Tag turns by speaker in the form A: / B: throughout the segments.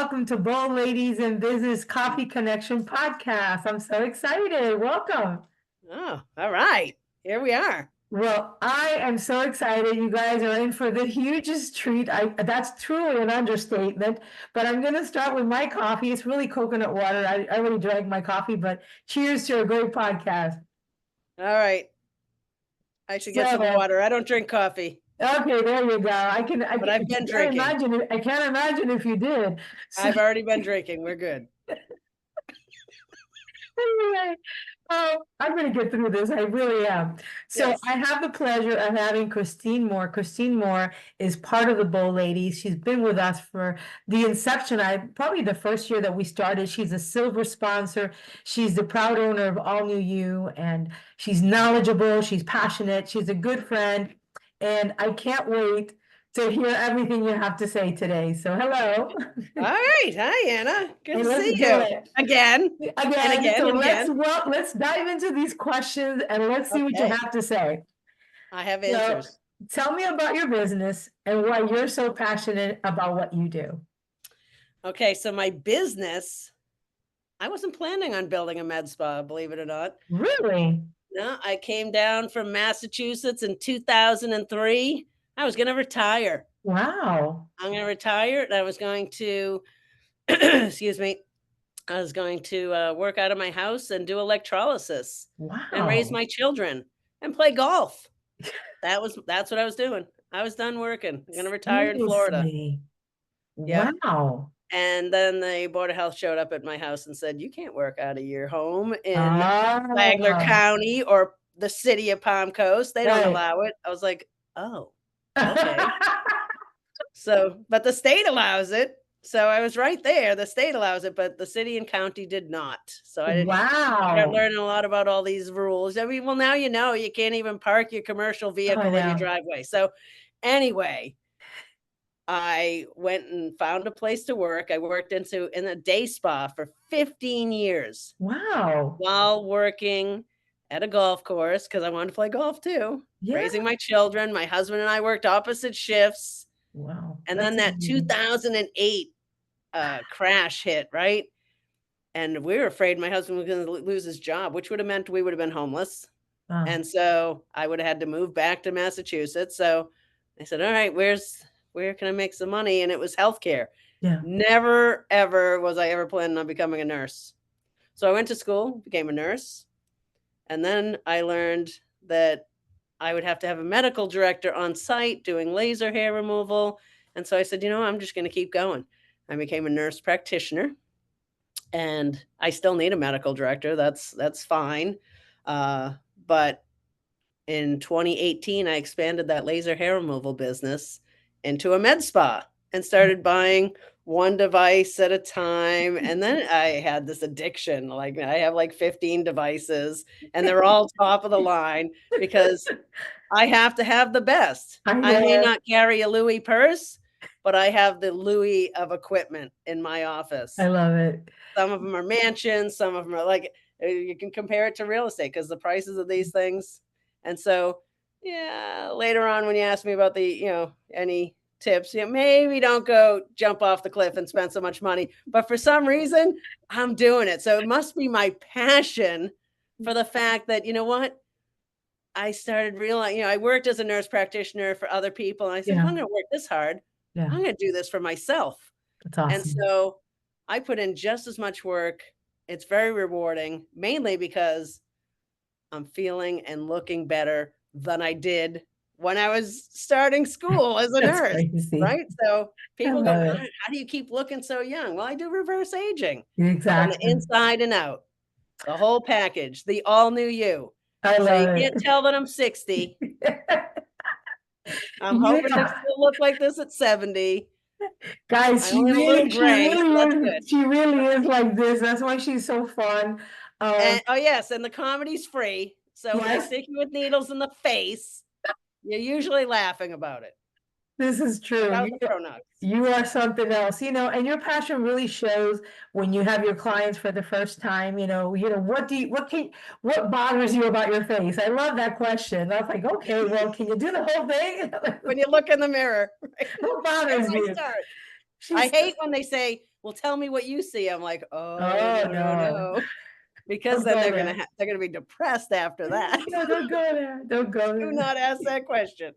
A: welcome to Bold Ladies in Business Coffee Connection podcast. I'm so excited. Welcome.
B: Oh, all right. Here we are.
A: Well, I am so excited. You guys are in for the hugest treat. That's truly an understatement, but I'm going to start with my coffee. It's really coconut water. I already drank my coffee, but cheers to a great podcast.
B: All right. I should get some water. I don't drink coffee.
A: Okay, there you go.
B: But I've been drinking.
A: I can't imagine if you did.
B: I've already been drinking. We're good.
A: Anyway, I'm going to get through this. I really am. So
B: Yes.
A: I have the pleasure of having Christine Moore. Christine Moore is part of the Bold Ladies. She's been with us for the inception. Probably the first year that we started. She's a silver sponsor. She's the proud owner of All New You, and she's knowledgeable. She's passionate. She's a good friend, and I can't wait to hear everything you have to say today. So hello.
B: All right. Hi, Anna. Good
A: Hey,
B: to
A: let's
B: see
A: do
B: you.
A: it.
B: Again.
A: So let's dive into these questions and let's see what you have to say.
B: I have answers.
A: So, tell me about your business and why you're so passionate about what you do.
B: Okay, so my business, I wasn't planning on building a med spa, believe it or not.
A: Really?
B: No, I came down from Massachusetts in 2003. I was going to retire.
A: Wow.
B: I'm going to retire, and I was going to, excuse me, I was going to work out of my house and do electrolysis.
A: Wow.
B: And raise my children and play golf. That's what I was doing. I was done working. I'm going to retire in Florida.
A: Yep. Wow.
B: And then the Board of Health showed up at my house and said, you can't work out of your home in Flagler County or the city of Palm Coast. They don't allow it. I was like, oh, okay. But the state allows it. So I was right there. The state allows it, but the city and county did not. So I didn't start learning a lot about all these rules. I mean, well, now you know you can't even park your commercial vehicle in your driveway. So anyway, I went and found a place to work. I worked in a day spa for 15 years.
A: Wow.
B: While working at a golf course, because I wanted to play golf too. Yeah. Raising my children. My husband and I worked opposite shifts.
A: Wow.
B: And then that 2008 crash hit, right? And we were afraid my husband was going to lose his job, which would have meant we would have been homeless. And so I would have had to move back to Massachusetts. So I said, all right, where can I make some money? And it was healthcare.
A: Yeah.
B: Never, ever was I ever planning on becoming a nurse. So I went to school, became a nurse. And then I learned that I would have to have a medical director on site doing laser hair removal. And so I said, I'm just going to keep going. I became a nurse practitioner, and I still need a medical director. That's fine. But in 2018, I expanded that laser hair removal business into a med spa and started buying one device at a time. And then I had this addiction. Like I have like 15 devices and they're all top of the line because I have to have the best. I may not carry a Louis purse, but I have the Louis of equipment in my office.
A: I love it.
B: Some of them are mansions. Some of them are like, you can compare it to real estate because the prices of these things. And so, yeah, later on when you ask me about the, any tips, maybe don't go jump off the cliff and spend so much money. But for some reason, I'm doing it. So it must be my passion for the fact that, I started realizing, I worked as a nurse practitioner for other people. And I said, I'm going to work this hard. I'm going to do this for myself.
A: That's awesome.
B: And so I put in just as much work. It's very rewarding, mainly because I'm feeling and looking better than I did when I was starting school as a nurse, right? So people go, how do you keep looking so young? Well, I do reverse aging.
A: Exactly.
B: From the inside and out, the whole package, the all new you.
A: I love
B: it. You can't tell that I'm 60. I'm hoping to still look like this at 70.
A: Guys, she really is like this. That's why she's so fun.
B: And the comedy's free. So when I stick you with needles in the face, you're usually laughing about it.
A: This is true. You are something else, and your passion really shows when you have your clients for the first time. What bothers you about your face? I love that question. I was like, okay, well, can you do the whole thing?
B: When you look in the mirror, right?
A: What bothers you?
B: I hate when they say, well, tell me what you see. I'm like, oh,
A: Oh, no.
B: no. Because
A: Don't
B: then
A: go
B: they're
A: there.
B: they're gonna be depressed after that.
A: No, don't go there. Don't go
B: Do
A: there.
B: not ask that question.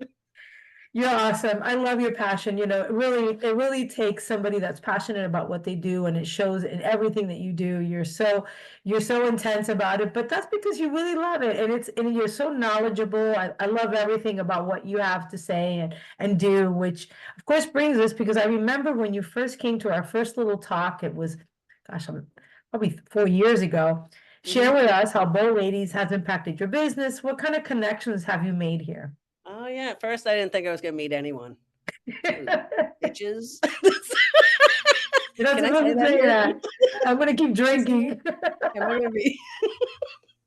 A: You're awesome. I love your passion. It really takes somebody that's passionate about what they do, and it shows in everything that you do. You're so intense about it, but that's because you really love it, and you're so knowledgeable. I love everything about what you have to say and do, which of course brings us, because I remember when you first came to our first little talk, it was, gosh, probably 4 years ago. Share
B: Mhm.
A: with us how Bow Ladies has impacted your business. What kind of connections have you made here?
B: Oh, yeah, at first, I didn't think I was gonna meet anyone. Bitches.
A: You're not
B: Can I
A: supposed
B: say
A: to
B: that
A: say
B: here?
A: that. I'm gonna keep drinking.
B: Am I gonna be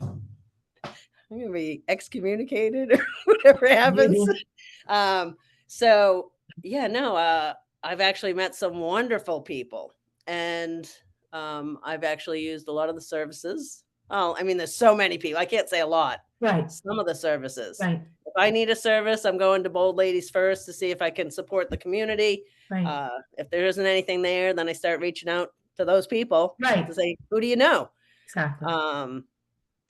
B: I'm gonna be excommunicated or whatever happens.
A: Maybe.
B: Um, so yeah, no, I've actually met some wonderful people, and I've actually used a lot of the services. Oh, I mean, there's so many people. I can't say a lot.
A: Right,
B: Some of the services.
A: right,
B: If I need a service, I'm going to Bold Ladies first to see if I can support the community.
A: right,
B: If there isn't anything there, then I start reaching out to those people to
A: right,
B: say, "Who do you know?"
A: exactly.
B: Um,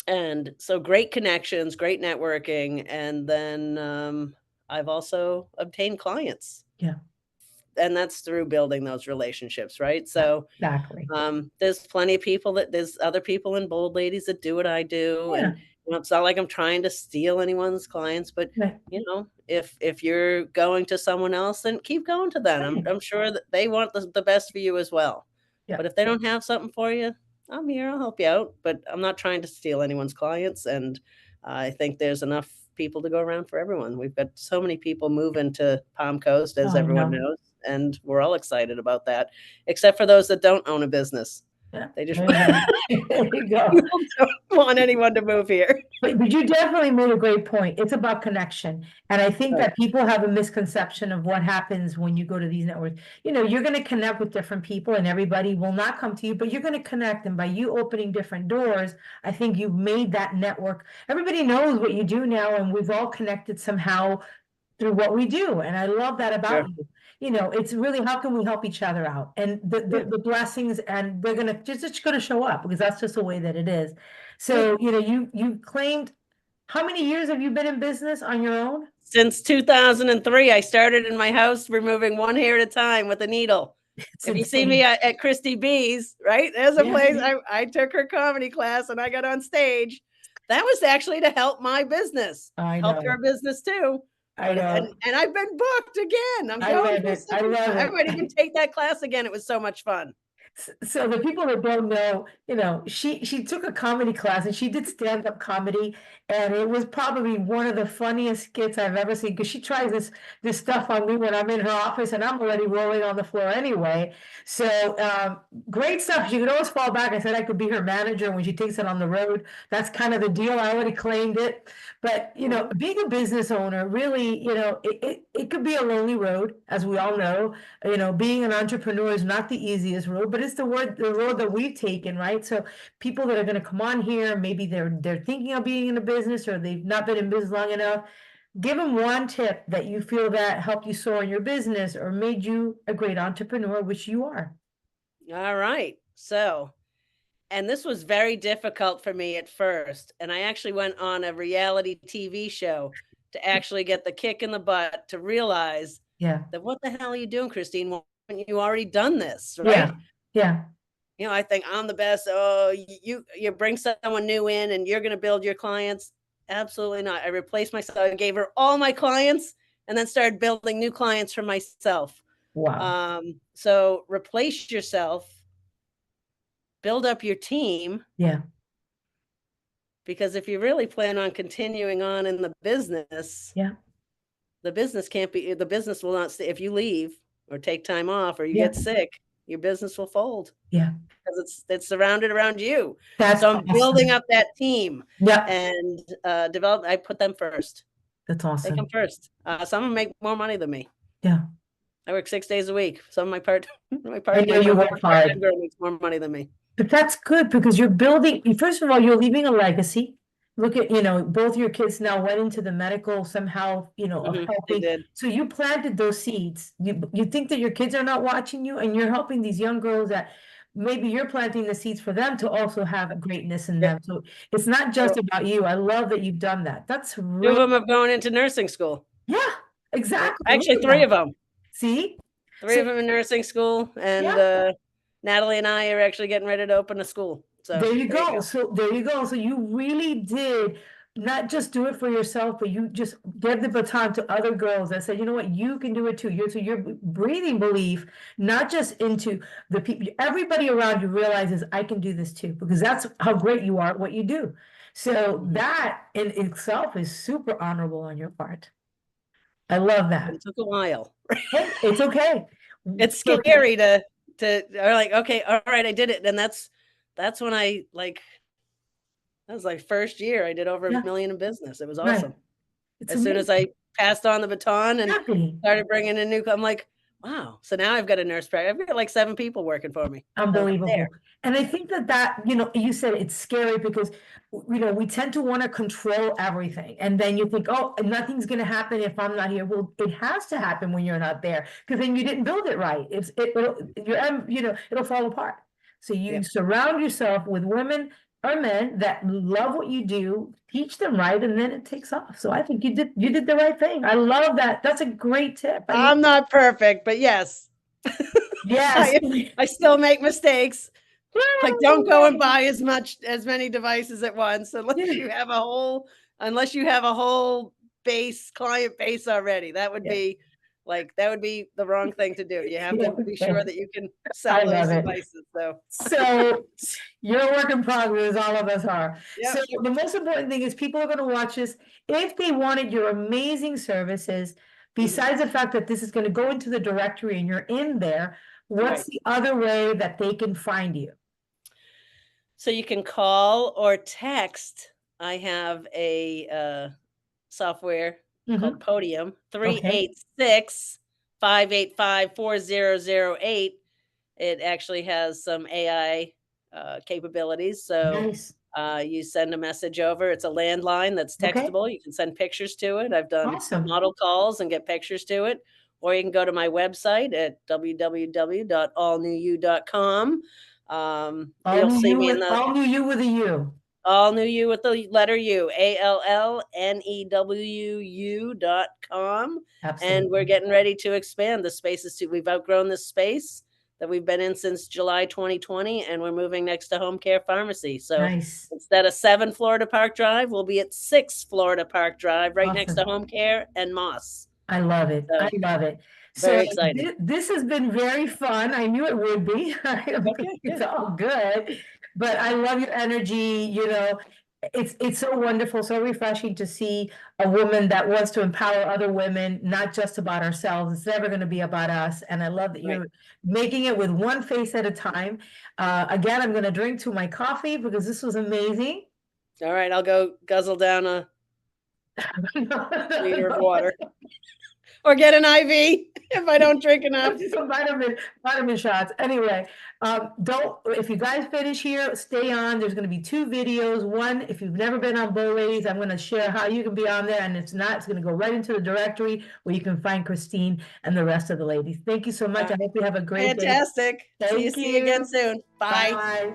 B: and so great connections, great networking, and then, I've also obtained clients,
A: Yeah,
B: and that's through building those relationships, right? So,
A: exactly.
B: there's plenty of people there's other people in Bold Ladies that do what I do,
A: Yeah,
B: and, it's not like I'm trying to steal anyone's clients, but,
A: right,
B: if you're going to someone else, then keep going to them. I'm
A: right.
B: I'm sure that they want the best for you as well.
A: Yeah,
B: But if they don't have something for you, I'm here, I'll help you out, but I'm not trying to steal anyone's clients, and I think there's enough people to go around for everyone. We've got so many people moving to Palm Coast,
A: oh,
B: as
A: I
B: everyone
A: know.
B: knows, and we're all excited about that, except for those that don't own a business.
A: Yeah,
B: They just
A: there you go. There you go.
B: people don't want anyone to move here.
A: But you definitely made a great point. It's about connection. And I think
B: Right.
A: that people have a misconception of what happens when you go to these networks. You're going to connect with different people, and everybody will not come to you, but you're going to connect. And by you opening different doors, I think you've made that network. Everybody knows what you do now, and we've all connected somehow through what we do. And I love that
B: Sure.
A: about you. It's really, how can we help each other out? And the
B: Yeah,
A: the, the blessings, and they're gonna just it's gonna show up, because that's just the way that it is.
B: good.
A: So, you claimed, how many years have you been in business on your own?
B: Since 2003, I started in my house removing one hair at a time with a needle.
A: It's
B: If you see me
A: insane.
B: at Christy B's, right? There's a
A: Yeah,
B: place I took her comedy class and I got on stage. That was actually to help my business.
A: I
B: Helped
A: know.
B: her business too.
A: I
B: But
A: know.
B: and I've been booked again. I'm
A: I
B: going
A: love
B: for a
A: it. I
B: second
A: love
B: time. I might
A: it.
B: even take that class again. It was so much fun.
A: So the people that don't know, she took a comedy class, and she did stand-up comedy, and it was probably one of the funniest skits I've ever seen, because she tries this stuff on me when I'm in her office, and I'm already rolling on the floor anyway. So great stuff. She could always fall back. I said I could be her manager when she takes it on the road. That's kind of the deal. I already claimed it. But
B: Mhm.
A: being a business owner, really, it could be a lonely road, as we all know. Being an entrepreneur is not the easiest road, but it's the road that we've taken, right? So people that are going to come on here, maybe they're thinking of being in a business, or they've not been in business long enough. Give them one tip that you feel that helped you soar in your business, or made you a great entrepreneur, which you are.
B: All right. So, and this was very difficult for me at first. And I actually went on a reality TV show to actually get the kick in the butt to realize
A: Yeah,
B: that what the hell are you doing, Christine? Why haven't you already done this,
A: yeah,
B: right?
A: yeah,
B: I think I'm the best. Oh, you bring someone new in and you're going to build your clients. Absolutely not. I replaced myself. I gave her all my clients and then started building new clients for myself.
A: wow,
B: So replace yourself, build up your team,
A: yeah,
B: because if you really plan on continuing on in
A: yeah,
B: the business will not stay. If you leave or take time off or you
A: yeah,
B: get sick, your business will fold
A: yeah.
B: because it's surrounded around you.
A: That's
B: So I'm building
A: awesome.
B: up that team
A: Yeah,
B: and I put them first.
A: that's
B: Take them
A: awesome.
B: first. Some of them make more money than me.
A: Yeah,
B: I work 6 days a week. Some of my
A: I
B: part
A: know
B: my
A: you
B: my
A: work
B: part time
A: hard.
B: girl makes more money than me.
A: But that's good, because you're building, first of all, you're leaving a legacy, look at, both your kids now went into the medical somehow, of
B: They
A: helping.
B: did.
A: So you planted those seeds. You think that your kids are not watching you, and you're helping these young girls that maybe you're planting the seeds for them to also have greatness in
B: Yep.
A: them. So it's not just about you. I love that you've done that. That's
B: Two of
A: really,
B: them have gone into nursing school.
A: yeah,
B: Yep.
A: exactly. Look
B: Actually,
A: at
B: three
A: that.
B: of them.
A: See?
B: Three
A: So
B: of them in nursing school, and
A: yeah.
B: Natalie and I are actually getting ready to open a school. So
A: There you
B: there you
A: go.
B: go.
A: So there you go. So you really did not just do it for yourself, but you just gave the baton to other girls that said, you know what, you can do it too. You're breathing belief, not just into the people, everybody around you realizes I can do this too, because that's how great you are at what you do. So
B: Mhm.
A: that in itself is super honorable on your part. I love
B: But
A: that.
B: it took a while.
A: Hey, it's okay.
B: It's
A: So,
B: scary to or like, okay, all right, I did it. And that's when I like that was like first year I did over
A: yeah,
B: $1 million in business. It was
A: right.
B: awesome.
A: It's
B: As soon as
A: amazing.
B: I passed on the baton and
A: Exactly.
B: started bringing in I'm like, wow. So now I've got a nurse practice. I've got like 7 people working for me. So there.
A: Unbelievable. And I think that, you said it's scary because, we tend to want to control everything. And then you think, oh, nothing's going to happen if I'm not here. Well, it has to happen when you're not there, because then you didn't build it right. It'll fall apart. So you
B: Yep.
A: surround yourself with women or men that love what you do, teach them right, and then it takes off. So I think you did the right thing. I love that. That's a great tip. I love,
B: I'm not perfect, but yes.
A: yes.
B: I still make mistakes. Like, don't go and buy as many devices at once unless you have a whole client base already.
A: Yeah.
B: That would be the wrong thing to do. You have
A: Yeah,
B: to be sure that you can
A: I
B: sell those
A: love it.
B: devices. So,
A: So you're a work in progress, all of us are. So
B: yep.
A: the most important thing is people are going to watch this. If they wanted your amazing services,
B: Mhm.
A: besides the fact that this is going to go into the directory and you're in there, what's
B: Right.
A: the other way that they can find you?
B: So you can call or text. I have a software called
A: Mhm.
B: Podium,
A: Okay,
B: 386-585-4008. It actually has some AI capabilities. So
A: nice.
B: you send a message over. It's a landline that's
A: Okay,
B: textable. You can send pictures to it. I've done
A: awesome.
B: model calls and get pictures to it. Or you can go to my website at www.allnewyou.com.
A: All
B: You'll
A: new
B: see
A: you
B: me in
A: with
B: the
A: all new you with a U.
B: all new you with the letter U, ALLNEWU.com. And we're
A: Absolutely.
B: getting ready to expand the spaces too. We've outgrown this space that we've been in since July 2020, and we're moving next to Home Care Pharmacy. So
A: Nice.
B: instead of 7 Florida Park Drive, we'll be at 6 Florida Park Drive, right next to
A: Awesome.
B: Home Care and Moss.
A: I love it. I
B: So
A: love it. So
B: very exciting.
A: this has been very fun. I knew it would be.
B: Okay,
A: It's
B: good.
A: all good, but I love your energy. It's so wonderful, so refreshing to see a woman that wants to empower other women, not just about ourselves. It's never going to be about us. And I love that
B: Right.
A: you're making it with one face at a time. Again, I'm going to drink to my coffee because this was amazing.
B: All right, I'll go guzzle down a liter of water or get an IV if I don't drink enough.
A: Some vitamin shots. Anyway, don't, if you guys finish here, stay on. There's going to be 2 videos. One, if you've never been on Bow Ladies, I'm going to share how you can be on there, and it's not, it's going to go right into the directory where you can find Christine and the rest of the ladies. Thank you so much. I hope you have a great day.
B: Fantastic.
A: Thank
B: See you again
A: you.
B: soon. Bye.
A: Bye.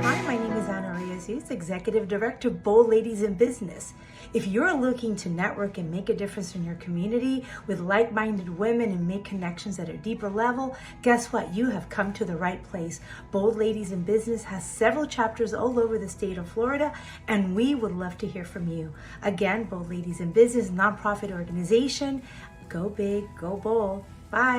C: Hi, my name is Ana Reyes, Executive Director, Bold Ladies in Business. If you're looking to network and make a difference in your community with like-minded women and make connections at a deeper level, guess what? You have come to the right place. Bold Ladies in Business has several chapters all over the state of Florida, and we would love to hear from you. Again, Bold Ladies in Business, nonprofit organization. Go big, go bold. Bye.